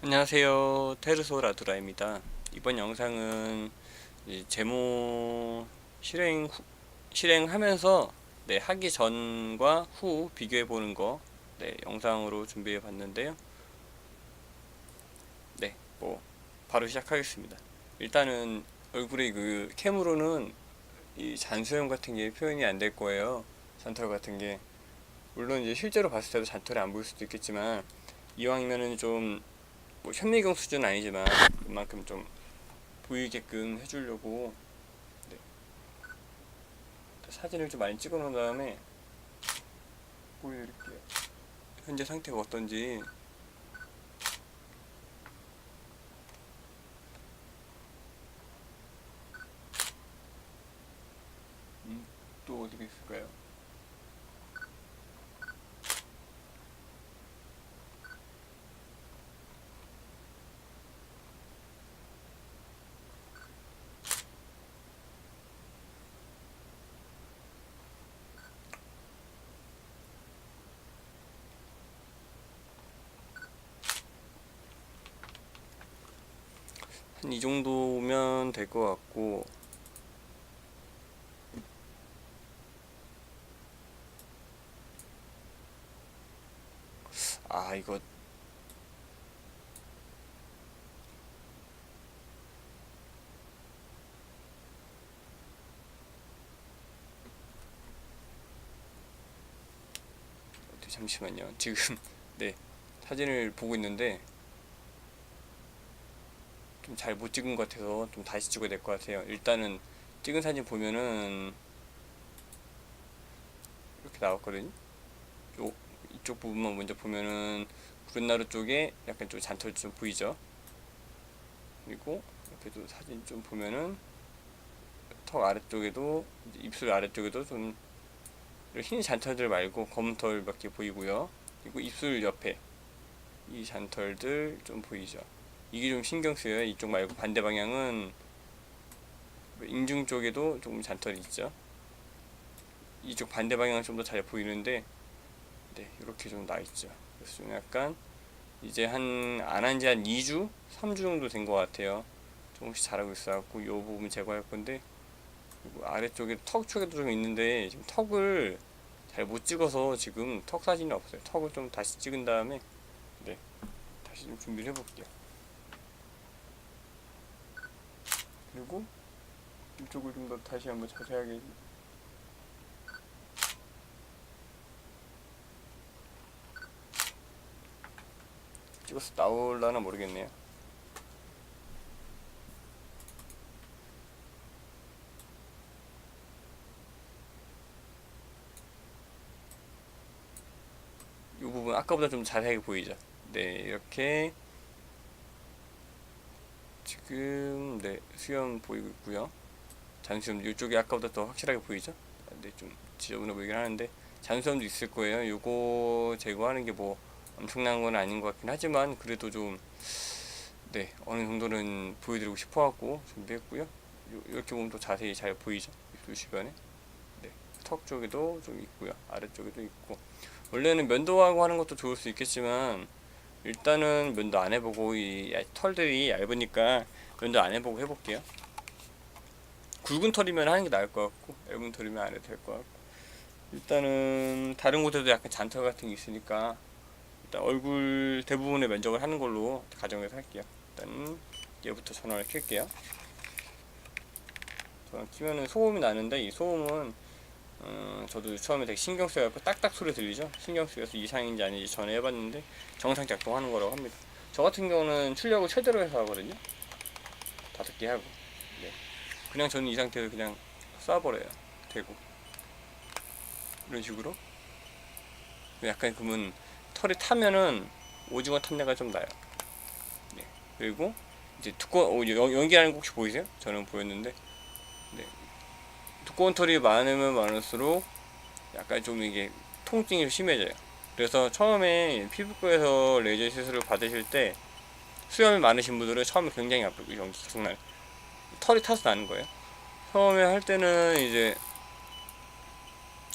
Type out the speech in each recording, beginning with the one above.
안녕하세요. 테르소 라두라입니다. 이번 영상은 제모 실행하면서 하기 전과 후 비교해 보는 거 영상으로 준비해 봤는데요. 뭐 바로 시작하겠습니다. 일단은 얼굴에 그 캠으로는 이 잔수염 같은 게 표현이 안 될 거예요. 잔털 같은 게 물론 이제 실제로 봤을 때도 잔털이 안 보일 수도 있겠지만 이왕이면은 좀 뭐 현미경 수준은 아니지만 그만큼 좀 보이게끔 해주려고 네, 사진을 좀 많이 찍어 놓은 다음에 보여드릴게요. 현재 상태가 어떤지. 또 어디가 있을까요? 한 이 정도면 될 것 같고, 이거 잠시만요. 지금 네 사진을 보고 있는데 좀 잘 못 찍은 것 같아서 좀 다시 찍어야 될 것 같아요. 일단은 찍은 사진 보면은 이렇게 나왔거든요. 이쪽 부분만 먼저 보면은 구렛나루 쪽에 약간 좀 잔털 좀 보이죠. 그리고 이렇게도 사진 좀 보면은 턱 아래쪽에도 입술 아래쪽에도 좀 흰 잔털들 말고 검은 털 몇 개 보이고요. 그리고 입술 옆에 이 잔털들 좀 보이죠. 이게 좀 신경 쓰여요. 이쪽 말고 반대 방향은 인중 쪽에도 조금 잔털이 있죠. 이쪽 반대 방향은 좀 더 잘 보이는데 이렇게 좀 나 있죠. 그래서 좀 약간 이제 안 한 지 한 2주? 3주 정도 된 것 같아요. 조금씩 자라고 있어갖고 이 부분 제거할 건데, 그리고 아래쪽에 턱 쪽에도 좀 있는데 지금 턱을 잘 못 찍어서 지금 턱 사진이 없어요. 턱을 좀 다시 찍은 다음에 네 다시 좀 준비를 해볼게요. 그리고 이쪽을 좀 더 다시 한번 자세하게 찍어서 나올라나 모르겠네요. 이 부분 아까보다 좀 자세하게 보이죠. 네, 이렇게 지금 수염 보이고 있고요. 잔수염 이쪽이 아까보다 더 확실하게 보이죠. 좀 지저분해 보이긴 하는데 잔수염도 있을 거예요. 요거 제거하는 게 뭐 엄청난 건 아닌 것 같긴 하지만 그래도 좀 어느 정도는 보여드리고 싶어갖고 준비했고요. 이렇게 보면 또 자세히 잘 보이죠. 입술 주변에 턱 쪽에도 좀 있고요. 아래쪽에도 있고. 원래는 면도하고 하는 것도 좋을 수 있겠지만 일단은 면도 안 해보고 이 털들이 얇으니까 면도 안 해보고 해볼게요. 굵은 털이면 하는 게 나을 것 같고 얇은 털이면 안 해도 될 것 같고, 일단은 다른 곳에도 약간 잔털 같은 게 있으니까 일단 얼굴 대부분의 면적을 하는 걸로 가정해서 할게요. 일단 얘부터 전원을 켤게요. 전원 키면은 소음이 나는데 이 소음은 저도 처음에 되게 신경 쓰여갖고 딱딱 소리 들리죠? 신경 쓰여서 이상인지 아닌지 전에 해봤는데 정상 작동하는 거라고 합니다. 저 같은 경우는 출력을 최대로 해서 하거든요. 5개 하고. 네. 그냥 저는 이 상태에서 그냥 쏴버려요. 되고. 이런 식으로. 약간 그러면 털이 타면은 오징어 탄내가 좀 나요. 네. 그리고 이제 연기하는 거 혹시 보이세요? 저는 보였는데. 네. 두꺼운 털이 많으면 많을수록 약간 좀 이게 통증이 심해져요. 그래서 처음에 피부과에서 레이저 시술을 받으실 때 수염이 많으신 분들은 처음에 굉장히 아프고 연기 계속 나요. 털이 타서 나는 거예요. 처음에 할 때는 이제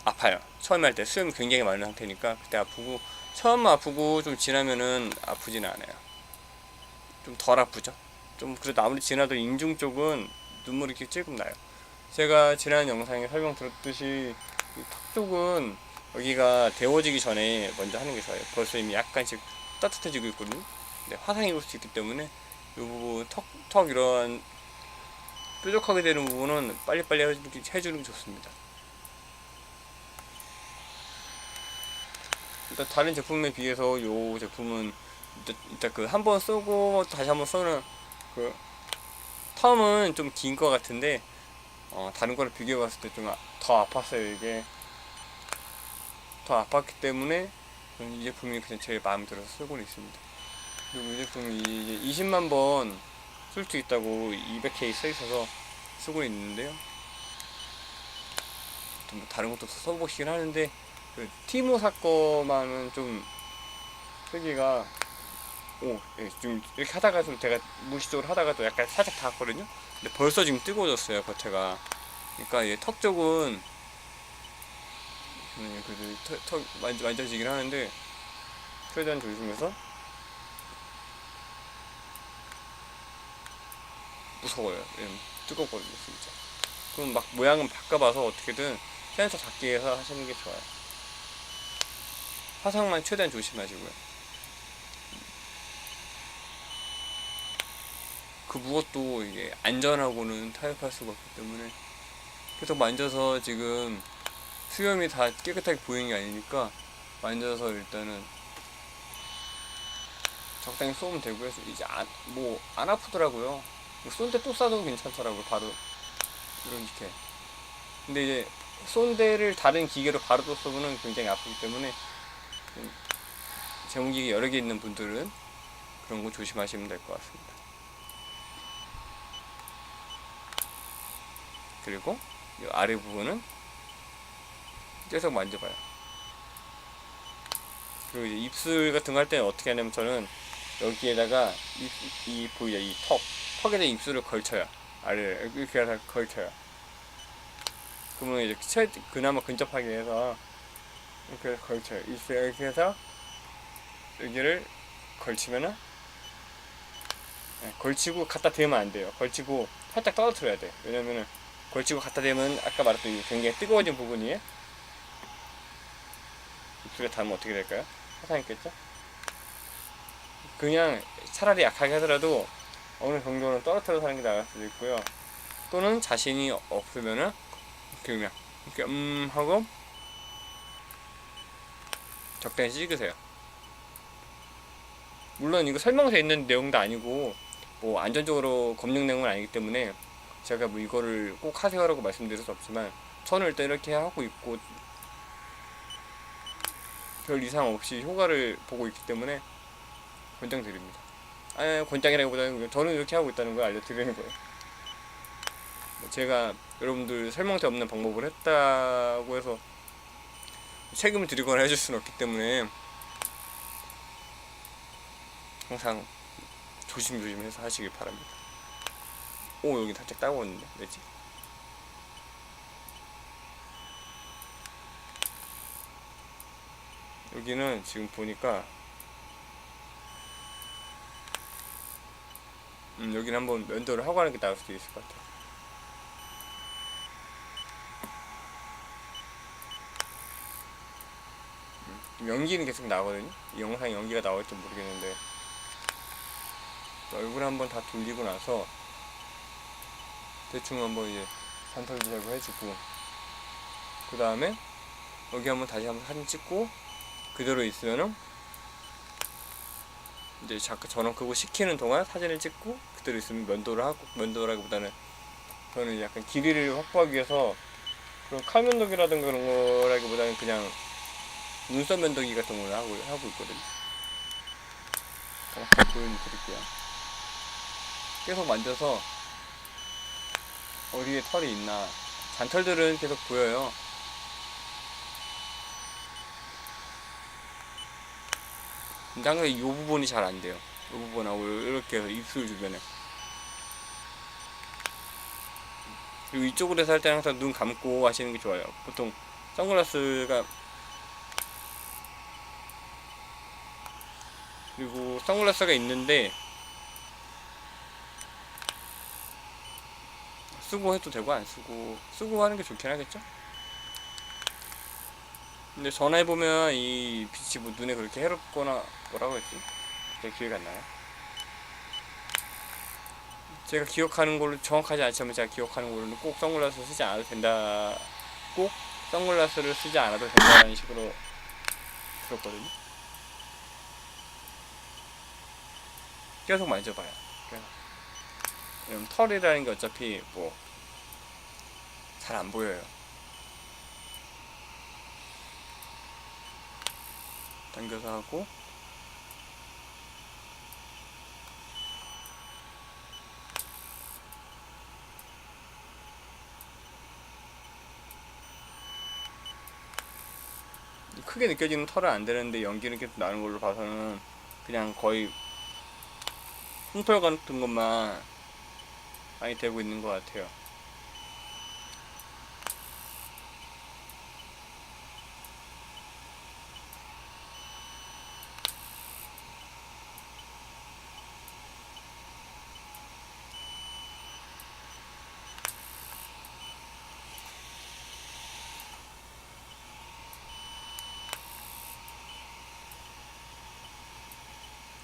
아파요. 처음에 할 때 수염이 굉장히 많은 상태니까 그때 아프고, 처음 아프고 좀 지나면은 아프진 않아요. 좀 덜 아프죠. 좀 그래도 아무리 지나도 인중 쪽은 눈물이 이렇게 찔끔 나요. 제가 지난 영상에 설명드렸듯이 턱 쪽은 여기가 데워지기 전에 먼저 하는 게 좋아요. 벌써 이미 약간씩 따뜻해지고 있거든요. 근데 화상이 올 수 있기 때문에 이 부분 턱 이런 뾰족하게 되는 부분은 빨리빨리 해주는 게 좋습니다. 일단 다른 제품에 비해서 이 제품은 일단 그 한 번 쓰고 다시 한 번 쓰는 그 텀은 좀 긴 것 같은데 다른 거를 비교해 봤을 때 좀 더 아팠어요. 이게 더 아팠기 때문에 이 제품이 그냥 제일 마음에 들어서 쓰고 있습니다. 그리고 이 제품이 이제 20만 번 쓸 수 있다고 200K 써 있어서 쓰고 있는데요. 뭐 다른 것도 써보시긴 하는데 그 티모 사건만은 좀 쓰기가 예, 좀 이렇게 하다가도 제가 무의식적으로 하다가도 약간 살짝 닿았거든요. 근데 벌써 지금 뜨거워졌어요 겉에가. 그러니까 이턱 쪽은 그래도 턱 만져지긴 하는데 최대한 조심해서. 무서워요. 뜨겁거든요 진짜. 그럼 막 모양은 바꿔봐서 어떻게든 센서 잡기 위해서 하시는 게 좋아요. 화상만 최대한 조심하시고요. 그 무엇도 이게 안전하고는 타협할 수가 없기 때문에 계속 만져서 지금 수염이 다 깨끗하게 보이는 게 아니니까 만져서 일단은 적당히 쏘면 되고요. 이제 뭐 안 아프더라고요. 쏜 데 또 쏴도 괜찮더라고요. 바로 이렇게. 근데 이제 쏜 데를 다른 기계로 바로 또 쏘면 굉장히 아프기 때문에 제공기계 여러 개 있는 분들은 그런 거 조심하시면 될 것 같습니다. 그리고 이 아래 부분은 계속 만져봐요. 그리고 이제 입술 같은 거 할 때는 어떻게 하냐면 저는 여기에다가 보이죠? 이 턱에다 입술을 걸쳐요. 아래를 이렇게 해서 걸쳐요. 그러면 이제 그나마 근접하게 해서 이렇게 걸쳐요. 입술 이렇게 해서 여기를 걸치면은 걸치고 갖다 대면 안 돼요. 걸치고 살짝 떨어뜨려야 돼. 왜냐면은 걸치고 갖다 대면 아까 말했던 이 굉장히 뜨거워진 부분이 입술에 닿으면 어떻게 될까요? 화상 있겠죠? 그냥 차라리 약하게 하더라도 어느 정도는 떨어뜨려서 하는 게 나을 수도 있고요. 또는 자신이 없으면은 그냥 이렇게 하고 적당히 찍으세요. 물론 이거 설명서에 있는 내용도 아니고 뭐 안전적으로 검증된 건 아니기 때문에 제가 뭐 이거를 꼭 하세요라고 말씀드릴 수 없지만 저는 일단 이렇게 하고 있고 별 이상 없이 효과를 보고 있기 때문에 권장드립니다. 권장이라기보다는 저는 이렇게 하고 있다는 걸 알려드리는 거예요. 제가 여러분들 설명서 없는 방법을 했다고 해서 책임을 드리거나 해줄 수는 없기 때문에 항상 조심해서 하시길 바랍니다. 여기 살짝 따가웠는데 왜지? 여기는 지금 보니까 여기는 한번 면도를 하고 하는 게 나을 수도 있을 것 같아요. 연기는 계속 나거든요. 이 영상에 연기가 나올지 모르겠는데 얼굴 한번 다 돌리고 나서 대충 한번 이제 잔털 제거 해주고 그 다음에 여기 한번 다시 한번 사진 찍고 그대로 있으면은 이제 잠깐 전원 끄고 식히는 동안 사진을 찍고 그대로 있으면 면도라기보다는 저는 약간 길이를 확보하기 위해서 그런 칼면도기라든가 그런 거라기보다는 그냥 눈썹 면도기 같은 걸 하고 있거든요. 잠깐 보여드릴게요. 계속 만져서 어디에 털이 있나. 잔털들은 계속 보여요. 근데 항상 이 부분이 잘 안 돼요. 이 부분하고 이렇게 해서 입술 주변에. 그리고 이쪽으로 해서 할 때 항상 눈 감고 하시는 게 좋아요. 보통 선글라스가 그리고 선글라스가 있는데 쓰고 해도 되고 안 쓰고 하는 게 좋긴 하겠죠. 근데 전화해보면 이 빛이 뭐 눈에 그렇게 해롭거나 뭐라고 했지? 제 기억이 안 나요. 제가 기억하는 걸로 정확하지 않지만 제가 기억하는 걸로는 꼭 선글라스 쓰지 않아도 된다. 꼭 선글라스를 쓰지 않아도 된다는 식으로 들었거든요. 계속 만져봐요. 왜냐면 털이라는 게 어차피 뭐 잘 안 보여요. 당겨서 하고 크게 느껴지는 털은 안 되는데 연기는 계속 나는 걸로 봐서는 그냥 거의 흉털 같은 것만 많이 되고 있는 것 같아요.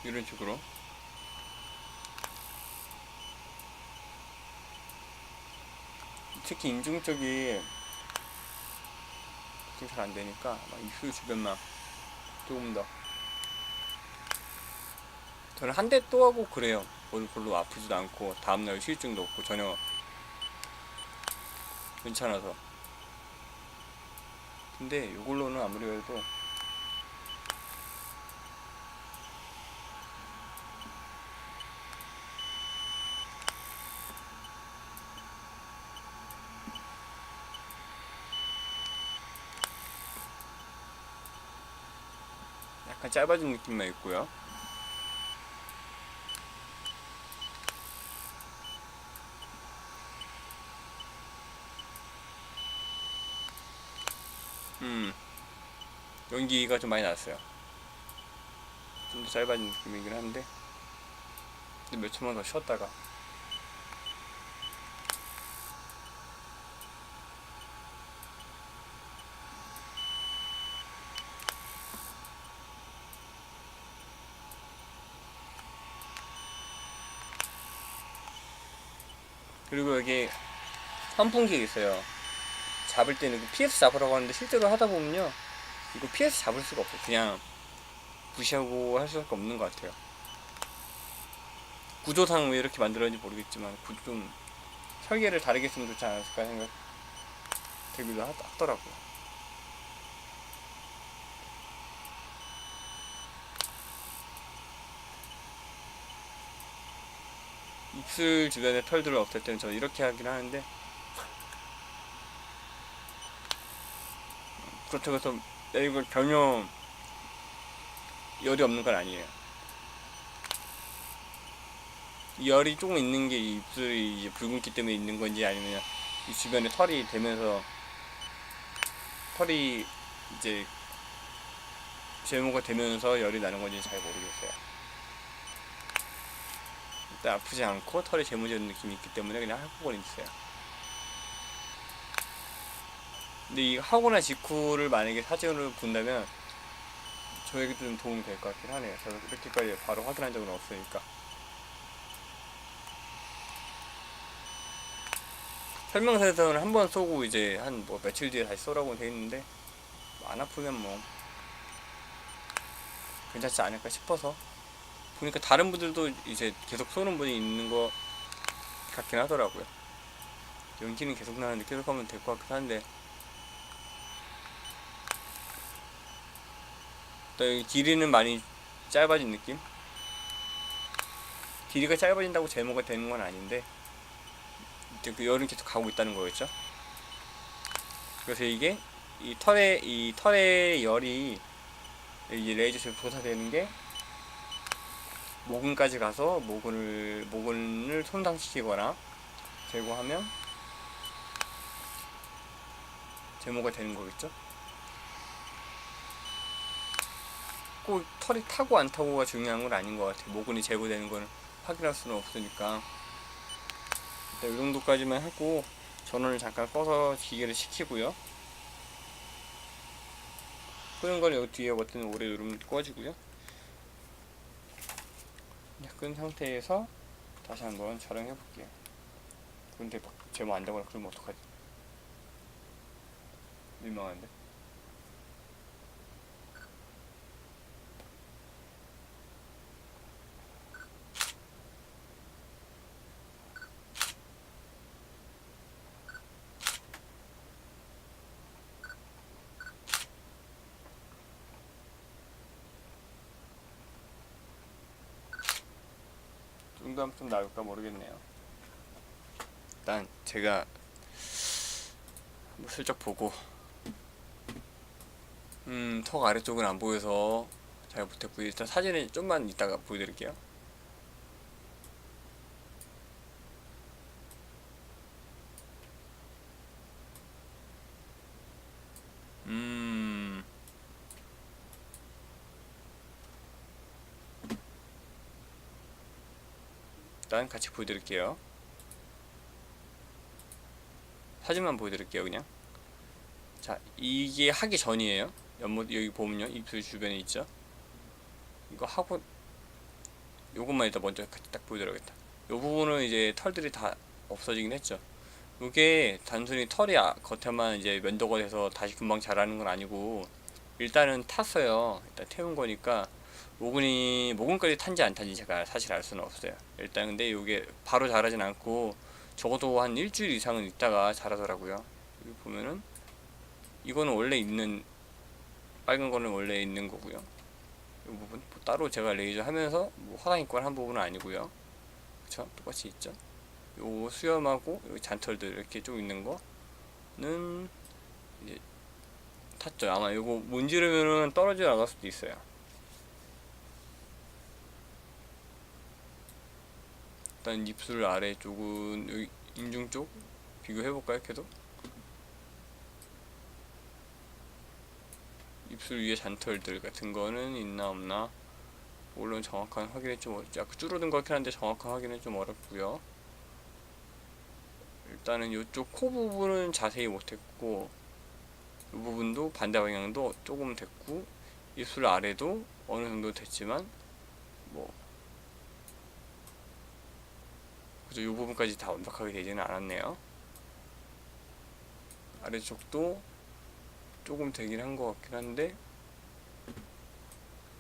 이런 식으로 특히 인중 쪽이 잘 안 되니까 입술 주변만 조금 더 저는 한 대 또 하고 그래요. 별로 아프지도 않고 다음날 후유증도 없고 전혀 괜찮아서. 근데 이걸로는 아무리 그래도 약간 짧아진 느낌만 있고요. 연기가 좀 많이 났어요. 좀 더 짧아진 느낌이긴 한데 몇 초만 더 쉬었다가 그리고 여기 선풍기 있어요. 잡을 때는 PS 잡으라고 하는데 실제로 하다 보면요 이거 PS 잡을 수가 없어요. 그냥 무시하고 할 수밖에 없는 것 같아요. 구조상 왜 이렇게 만들었는지 모르겠지만 좀 설계를 다르게 했으면 좋지 않았을까 생각 들기도 하더라고요. 입술 주변에 털들을 없앨 때는 저는 이렇게 하긴 하는데 그렇다고 해서 이거 전혀 열이 없는 건 아니에요. 열이 조금 있는 게 입술이 이제 붉은기 때문에 있는 건지 아니면 이 주변에 털이 되면서 털이 이제 제모가 되면서 열이 나는 건지 잘 모르겠어요. 일단 아프지 않고 털이 제모되는 느낌이 있기 때문에 그냥 하고는 있어요. 근데 이 하거나 직후를 만약에 사진으로 본다면 저에게도 좀 도움이 될 것 같긴 하네요. 저도 이렇게까지 바로 확인한 적은 없으니까. 설명서에서는 한 번 쏘고 이제 한 뭐 며칠 뒤에 다시 쏘라고 돼 있는데 안 아프면 뭐 괜찮지 않을까 싶어서 보니까 다른 분들도 이제 계속 쏘는 분이 있는 것 같긴 하더라고요. 연기는 계속 나는데 계속 하면 될 것 같긴 한데 또 길이는 많이 짧아진 느낌? 길이가 짧아진다고 제모가 되는 건 아닌데 이제 그 열은 계속 가고 있다는 거겠죠. 그래서 이게 이 털의 열이 이 레이저실 도사되는 게 모근까지 가서 모근을 손상시키거나 제거하면 제모가 되는 거겠죠. 꼭 털이 타고 안 타고가 중요한 건 아닌 것 같아요. 모근이 제거되는 거는 확인할 수는 없으니까 이 정도까지만 하고 전원을 잠깐 꺼서 기계를 식히고요. 끄는 걸 여기 뒤에 버튼 오래 누르면 꺼지고요. 끈 상태에서 다시 한번 촬영해 볼게요. 근데 막 제모 안 되거나 그러면 어떡하지? 민망한데? 정도하면 좀 나을까 모르겠네요. 일단 제가 한번 슬쩍 보고 턱 아래쪽은 안 보여서 잘 못했고요. 일단 사진을 좀만 이따가 보여드릴게요. 일단 같이 보여드릴게요. 사진만 보여드릴게요. 그냥 자, 이게 하기 전이에요. 연못 여기 보면요, 입술 주변에 있죠. 이거 하고 요것만 일단 먼저 같이 딱 보여드려야겠다. 요 부분은 이제 털들이 다 없어지긴 했죠. 이게 단순히 털이 겉에만 이제 면도가 돼서 다시 금방 자라는 건 아니고 일단은 탔어요. 일단 태운 거니까 모근까지 탄지 안 탄지 제가 사실 알 수는 없어요. 일단 근데 이게 바로 자라진 않고 적어도 한 일주일 이상은 있다가 자라더라고요. 여기 보면은 이거는 원래 있는 빨간 거는 원래 있는 거고요. 이 부분 뭐 따로 제가 레이저 하면서 뭐 화상 입고 한 부분은 아니고요. 그쵸? 똑같이 있죠. 요 수염하고 여기 잔털들 이렇게 좀 있는 거는 이제 탔죠. 아마 이거 문지르면은 떨어져 나갈 수도 있어요. 일단 입술 아래쪽은 여기 인중 쪽 비교해볼까요? 걔도 입술 위에 잔털들 같은 거는 있나 없나, 물론 정확한 확인이 좀 어렵죠. 약간 줄어든 것 같긴 한데 정확한 확인은 좀 어렵고요. 일단은 이쪽 코 부분은 자세히 못했고 이 부분도 반대 방향도 조금 됐고 입술 아래도 어느 정도 됐지만 뭐 그죠, 이 부분까지 다 완벽하게 되지는 않았네요. 아래쪽도 조금 되긴 한 것 같긴 한데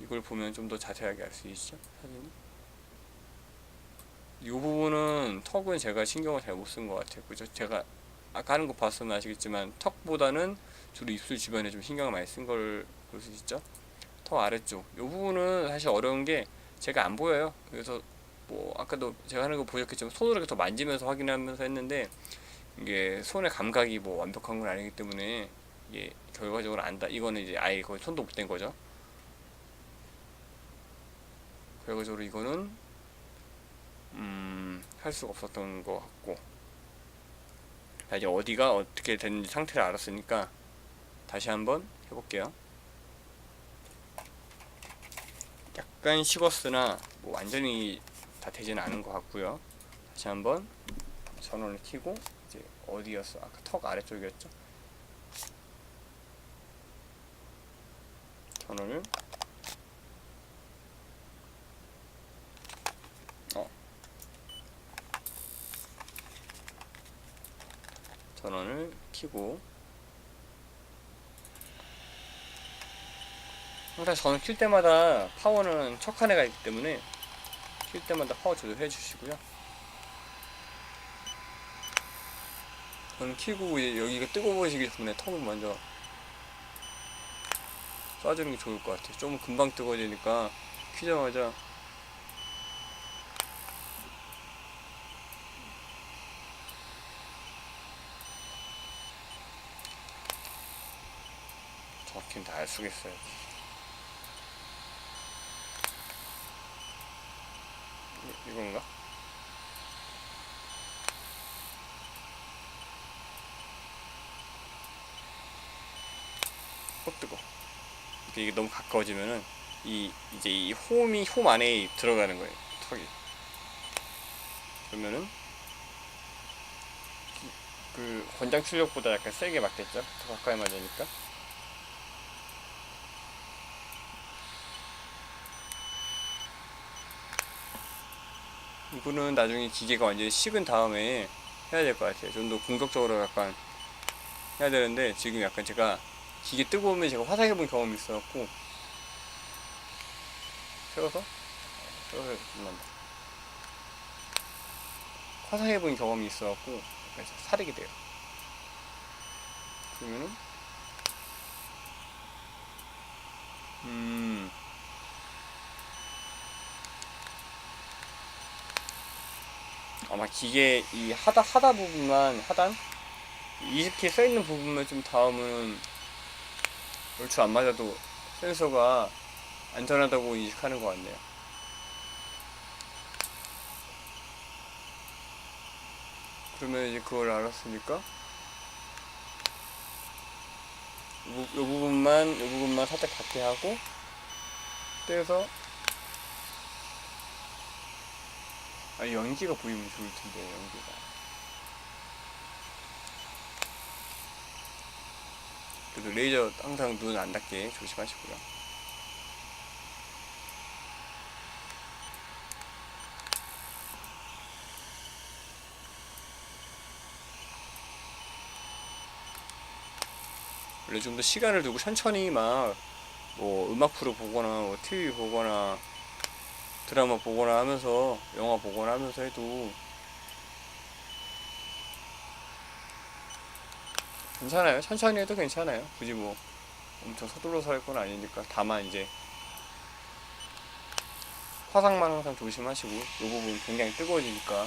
이걸 보면 좀 더 자세하게 알 수 있죠, 사진이. 이 부분은 턱은 제가 신경을 잘 못 쓴 것 같아요. 그죠? 제가 아까 하는 거 봤으면 아시겠지만 턱보다는 주로 입술 주변에 좀 신경을 많이 쓴 걸 볼 수 있죠. 턱 아래쪽 이 부분은 사실 어려운 게 제가 안 보여요. 그래서 뭐 아까도 제가 하는 거 보셨겠지만 손으로 이렇게 더 만지면서 확인하면서 했는데 이게 손의 감각이 뭐 완벽한 건 아니기 때문에 이게 결과적으로 안다. 이거는 이제 아예 거의 손도 못 댄 거죠. 결과적으로 이거는 할 수가 없었던 것 같고, 자, 이제 어디가 어떻게 됐는지 상태를 알았으니까 다시 한번 해볼게요. 약간 식었으나 뭐 완전히 다 되지는 않은 것 같고요. 다시 한번 전원을 켜고 이제 어디였어? 아까 턱 아래쪽이었죠? 전원을 전원을 켜고, 항상 저는 킬 때마다 파워는 척한애가 있기 때문에 킬 때마다 파워 조절해 주시고요. 저는 키고 이제 여기가 뜨거워지기 전에 턱을 먼저 쏴주는 게 좋을 것 같아요. 좀 금방 뜨거워지니까 키자마자 정확히는 다 알 수겠어요. 이건가? 뜨거. 이게 너무 가까워지면은 이제 이 홈 안에 들어가는 거예요. 턱이. 그러면은 그 권장 출력보다 약간 세게 맞겠죠? 더 가까이 맞으니까. 이거는 나중에 기계가 완전히 식은 다음에 해야 될 것 같아요. 좀 더 공격적으로 약간 해야 되는데, 지금 약간 제가 기계 뜨거우면 제가 화상해본 경험이 있어갖고 세워서 좀만 화상해본 경험이 있어갖고 약간 사리게 돼요. 그러면은 음 아마 기계 이 하다 부분만 하단 20키 써있는 부분만 좀 닿으면 얼추 안 맞아도 센서가 안전하다고 인식하는 것 같네요. 그러면 이제 그걸 알았으니까 요 부분만 살짝 닿게 하고 떼서 연기가 보이면 좋을 텐데 연기가. 그래도 레이저 항상 눈 안 닿게 조심하시고요. 원래 좀 더 시간을 두고 천천히 막 뭐 음악 프로 보거나 뭐 TV 보거나 드라마 보거나 하면서 영화 보거나 하면서 해도 괜찮아요. 천천히 해도 괜찮아요. 굳이 뭐 엄청 서둘러서 할 건 아니니까. 다만 이제 화상만 항상 조심하시고 이 부분 굉장히 뜨거워지니까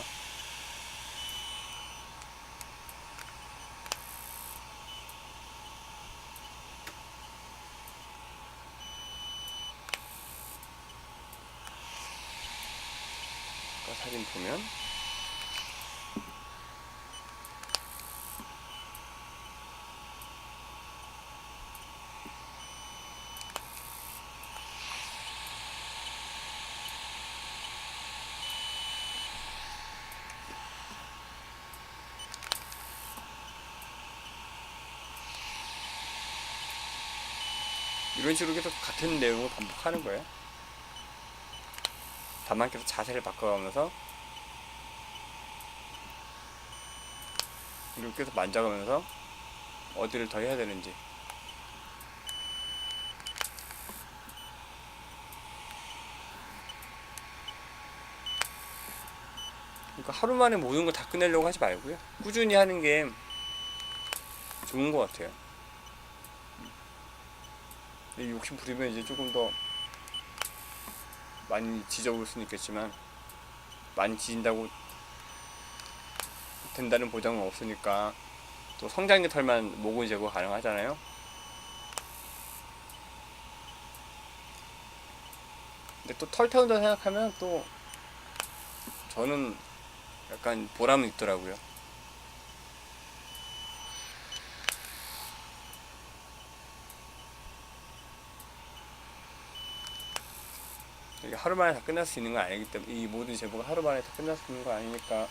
아까 사진 보면 이런 식으로 계속 같은 내용을 반복하는 거예요. 다만 계속 자세를 바꿔가면서 이렇게 계속 만져가면서 어디를 더 해야 되는지. 그러니까 하루 만에 모든 걸 다 끝내려고 하지 말고요. 꾸준히 하는 게 좋은 것 같아요. 욕심 부리면 이제 조금 더 많이 지져올 수는 있겠지만 많이 지진다고 된다는 보장은 없으니까 또 성장기 털만 모근 제거 가능하잖아요. 근데 또 털 태운다 생각하면 또 저는 약간 보람은 있더라고요. 이게 하루 만에 다 끝날 수 있는 건 아니기 때문에 이 모든 제보가 하루 만에 다 끝날 수 있는 거 아니니까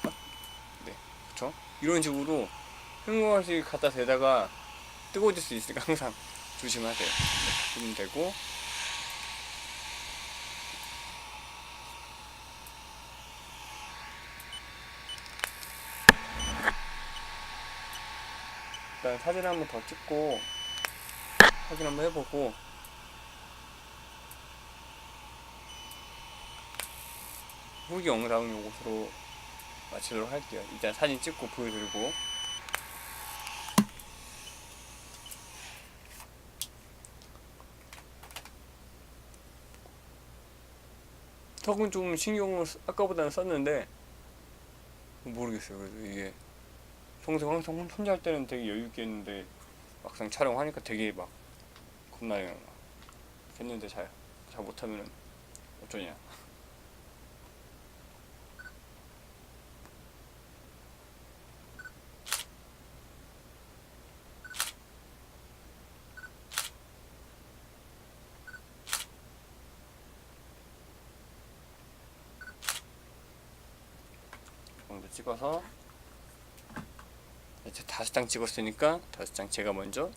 네, 그렇죠? 이런 식으로 흥얼없이 갖다 대다가 뜨거워질 수 있으니까 항상 조심하세요. 네, 되고 일단 사진 한번 더 찍고 확인 한번 해보고 후기 영상은 요것으로 마치도록 할게요. 일단 사진 찍고 보여드리고 턱은 좀 신경을 아까보다는 썼는데 모르겠어요. 그래도 이게 평소 항상 혼자 할 때는 되게 여유있게 했는데 막상 촬영하니까 되게 막 겁나요. 막 했는데 잘 못하면은 어쩌냐. 이 정도 찍어서 이제 5장 찍었으니까 5장 제가 먼저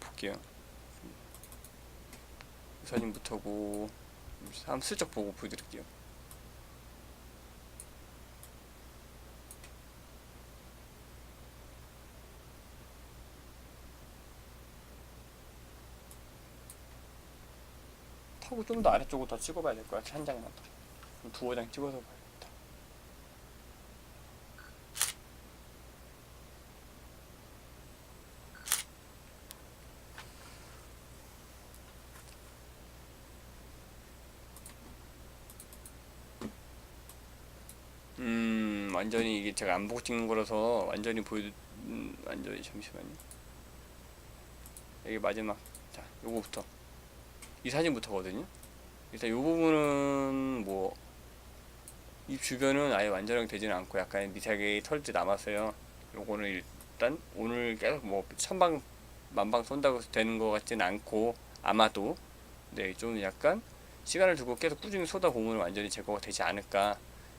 볼게요. 사진부터고 한번 슬쩍 보고 보여드릴게요. 타고 좀 더 아래쪽으로 더 찍어봐야 될 것 같아. 한 장만 더. 두어 장 찍어서 봐야겠다. 완전히 이게 제가 안 보고 찍는 거라서 완전히 완전히 잠시만요. 여기 마지막. 자, 요거부터. 이 사진부터거든요. 일단 요 부분은 뭐 입 주변은 아예 완전하게 되지는 않고 약간 미세하게 털들이 남았어요. 요거는 일단 오늘 계속 뭐 천방 만방 쏜다고 해서 되는 것 같지는 않고 아마도 네, 좀 약간 시간을 두고 계속 꾸준히 쏟아보면 완전히 제거가 되지 않을까.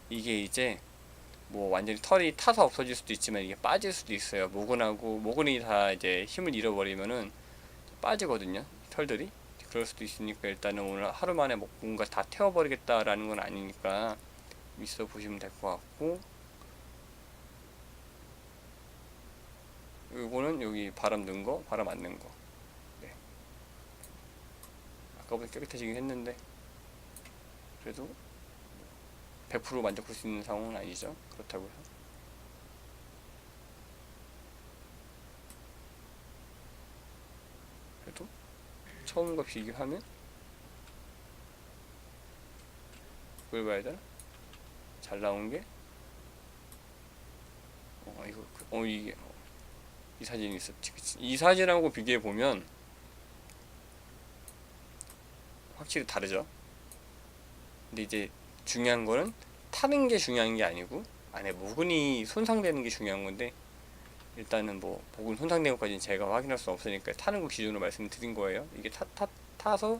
이게 이제 뭐 완전히 털이 타서 없어질 수도 있지만 이게 빠질 수도 있어요. 모근이 다 이제 힘을 잃어버리면은 빠지거든요, 털들이. 그럴 수도 있으니까 일단은 오늘 하루 만에 뭐 뭔가 다 태워버리겠다라는 건 아니니까 있어 보시면 될 것 같고, 요거는 여기 바람 넣은 거, 바람 안 넣은 거. 네. 아까보다 깨끗해지긴 했는데 그래도 100% 만족할 수 있는 상황은 아니죠. 그렇다고 해서. 그래도 처음과 비교하면 그걸 봐야 되나? 잘 나온 게 이게 이 사진이 있었지. 그치? 이 사진하고 비교해 보면 확실히 다르죠. 근데 이제 중요한 거는 타는 게 중요한 게 아니고 안에 모근이 손상되는 게 중요한 건데, 일단은 뭐 모근 손상된 것까지는 제가 확인할 수 없으니까 타는 거 기준으로 말씀드린 거예요. 이게 타서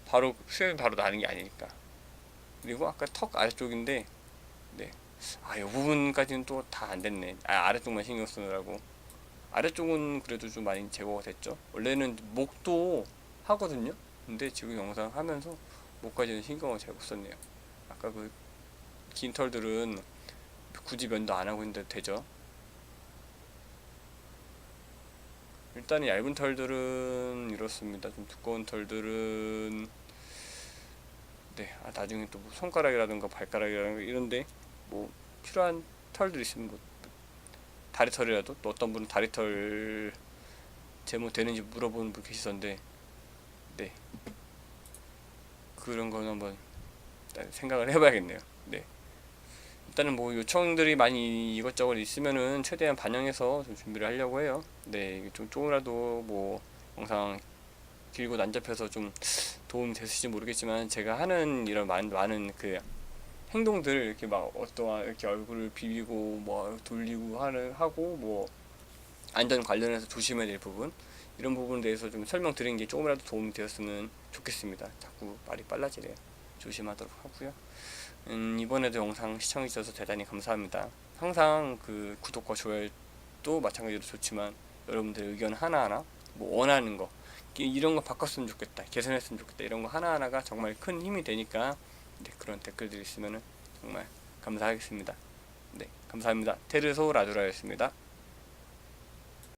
바로 수염이 바로 나는 게 아니니까. 그리고 아까 턱 아래쪽인데, 네, 이 부분까지는 또 다 안 됐네. 아래쪽만 신경 쓰느라고. 아래쪽은 그래도 좀 많이 제거가 됐죠. 원래는 목도 하거든요. 근데 지금 영상 하면서 목까지는 신경을 잘 못 썼네요. 아까 그 긴 털들은 굳이 면도 안 하고 있는데 되죠. 일단은 얇은 털들은 이렇습니다. 좀 두꺼운 털들은 네, 나중에 또 뭐 손가락이라든가 발가락이라든가 이런데 뭐 필요한 털들 있으면 뭐 다리털이라도, 또 어떤 분은 다리털 제모 되는지 물어보는 분 계시던데, 네, 그런 거는 한번 생각을 해봐야겠네요. 네, 일단은 뭐 요청들이 많이 이것저것 있으면은 최대한 반영해서 좀 준비를 하려고 해요. 네, 좀 조금이라도 뭐 영상 길고 난잡해서 좀 도움이 됐을지 모르겠지만, 제가 하는 이런 많은 그 행동들, 이렇게 막 어떠한 이렇게 얼굴을 비비고 뭐 돌리고 하고 뭐 안전 관련해서 조심해야 될 부분, 이런 부분에 대해서 좀 설명드린 게 조금이라도 도움이 되었으면 좋겠습니다. 자꾸 말이 빨라지네요. 조심하도록 하고요. 이번에도 영상 시청해주셔서 대단히 감사합니다. 항상 그 구독과 좋아요도 마찬가지로 좋지만 여러분들의 의견 하나하나, 뭐 원하는 거, 이런 거 바꿨으면 좋겠다, 개선했으면 좋겠다, 이런 거 하나하나가 정말 큰 힘이 되니까 네, 그런 댓글들이 있으면 정말 감사하겠습니다. 네, 감사합니다. 테르소 라두라였습니다.